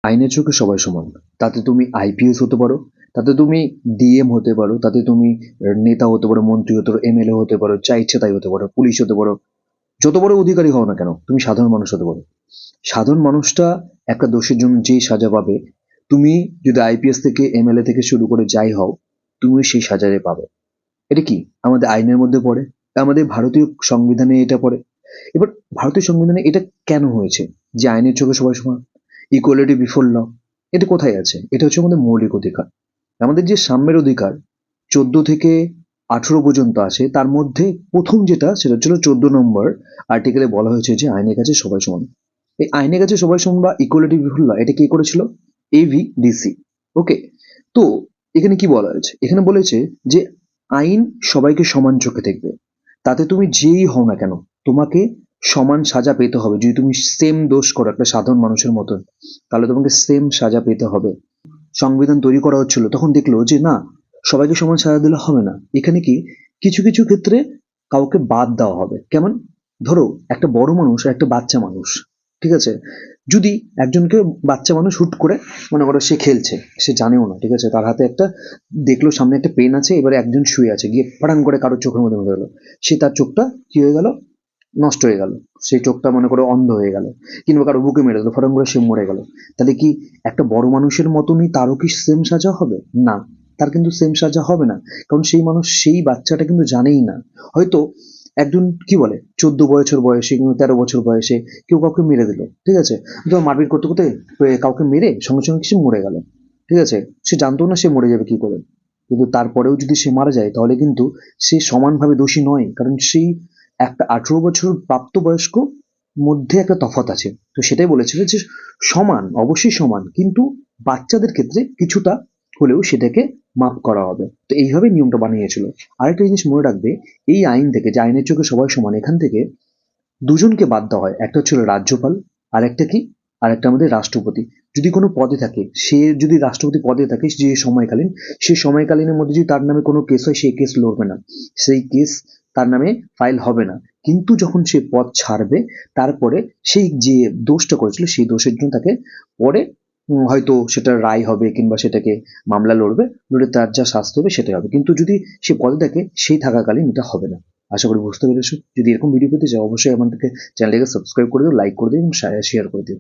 আইনের চোখে সবাই সমান। তাতে তুমি আইপিএস হতে পারো, তাতে তুমি ডিএম হতে পারো, তাতে তুমি নেতা হতে পারো, মন্ত্রী হতে পারো, এমএলএ হতে পারো, যা ইচ্ছে তাই হতে পারো, পুলিশ হতে পারো, যত বড় অধিকারী হও না কেন তুমি সাধারণ মানুষ হতে পারো। সাধারণ মানুষটা একটা দোষের জন্য যে সাজা পাবে, তুমি যদি আইপিএস থেকে এমএলএ থেকে শুরু করে যাই হও, তুমি সেই সাজারে পাবে। এটা কি আমাদের আইনের মধ্যে পড়ে, আমাদের ভারতীয় সংবিধানে এটা পড়ে। এবার ভারতীয় সংবিধানে এটা কেন হয়েছে যে আইনের চোখে সবাই সমান, ইকুয়ালিটি বিফোর ল? এটা কোথায় আছে? এটা হচ্ছে আমাদের মৌলিক অধিকার। আমাদের যে সাম্যের অধিকার 14 থেকে 18 পর্যন্ত আছে, তার মধ্যে প্রথম যেটা সেটা হচ্ছিল 14 নম্বর আর্টিকেলে বলা হয়েছে যে আইনের কাছে সবাই সমান। এই আইনের কাছে সবাই সমান বা ইকুয়ালিটি বিফোর ল, এটা কে করেছিল? এভিডিসি। ওকে। তো এখানে কি বলা হয়েছে? এখানে বলেছে যে আইন সবাইকে সমান চোখে দেখবে। তাতে তুমি যেই হও না কেন, তোমাকে সমান সাজা পেতে হবে। যদি তুমি সেম দোষ করো একটা সাধারণ মানুষের মতন, তাহলে তোমাকে সেম সাজা পেতে হবে। সংবিধান তৈরি করা হচ্ছিল তখন দেখলো যে না, সবাইকে সমান সাজা দিলে হবে না। এখানে কি কিছু কিছু ক্ষেত্রে কাউকে বাদ দেওয়া হবে। কেমন? ধরো একটা বড় মানুষ আর একটা বাচ্চা মানুষ, ঠিক আছে? যদি একজনকে বাচ্চা মানুষ হুট করে, মনে করো সে খেলছে, সে জানেও না, ঠিক আছে, তার হাতে একটা দেখলো সামনে একটা পেন আছে, এবারে একজন শুয়ে আছে, গিয়ে ফাটাং করে কারোর চোখের মধ্যে মেরে গেলো, সে তার চোখটা কি হয়ে গেল, নষ্ট হয়ে গেল, সেই চোখটা মনে করো অন্ধ হয়ে গেল, কিংবা কারো বুকে মেরে দিল, ফটাং করে সে মরে গেল। তাহলে কি একটা বড় মানুষের মতনই তারও কি সেম সাজা হবে? না, তার কিন্তু সেম সাজা হবে না। কারণ সেই মানুষ, সেই বাচ্চাটা কিন্তু জানেই না। হয়তো একজন কি বলে 14 বছর বয়সে কিংবা 13 বছর বয়সে কেউ কাউকে মেরে দিল, ঠিক আছে, তো মারপিট করতে করতে কাউকে মেরে সঙ্গে সঙ্গে সে মরে গেল, ঠিক আছে, সে জানতো না সে মরে যাবে কি করে। কিন্তু তারপরেও যদি সে মারা যায় তাহলে কিন্তু সে সমানভাবে দোষী নয়, কারণ সেই একটা 18 বছর প্রাপ্তবয়স্ক মধ্যে একটা তফাৎ আছে। তো সেটাই বলেছিল যে সমান, অবশ্যই সমান, কিন্তু বাচ্চাদের ক্ষেত্রে কিছুটা হলেও সেটাকে মাপ করা হবে। তো এইভাবে নিয়মটা বানিয়েছিল। আরেকটা জিনিস মনে রাখবে, এই আইন থেকে, যে আইনের চোখে সবাই সমান, এখান থেকে দুজনকে বাদ দেওয়া হয়। একটা হচ্ছিল রাজ্যপাল, আর একটা কি, আর একটা আমাদের রাষ্ট্রপতি। যদি কোনো পদে থাকে, সে যদি রাষ্ট্রপতি পদে থাকে যে সময়কালীন, সেই সময়কালীনের মধ্যে যদি তার নামে কোনো কেস হয়, সেই কেস লড়বে না, সেই কেস তার নামে ফাইল হবে না। কিন্তু যখন সে পদ ছাড়বে, তারপরে সেই যে দোষটা করেছিল সেই দোষের জন্য তাকে পরে হয়তো সেটা রায় হবে, কিংবা সেটাকে মামলা লড়বে, লড়ে তার যা শাস্তি হবে সেটাই হবে। কিন্তু যদি সে পদে থাকে, সেই থাকাকালীন এটা হবে না। আশা করি বুঝতে পেরেছো। যদি এরকম ভিডিও পেতে চাও অবশ্যই আমাদেরকে চ্যানেলটাকে সাবস্ক্রাইব করে দিও, লাইক করে দিও এবং শেয়ার করে দিও।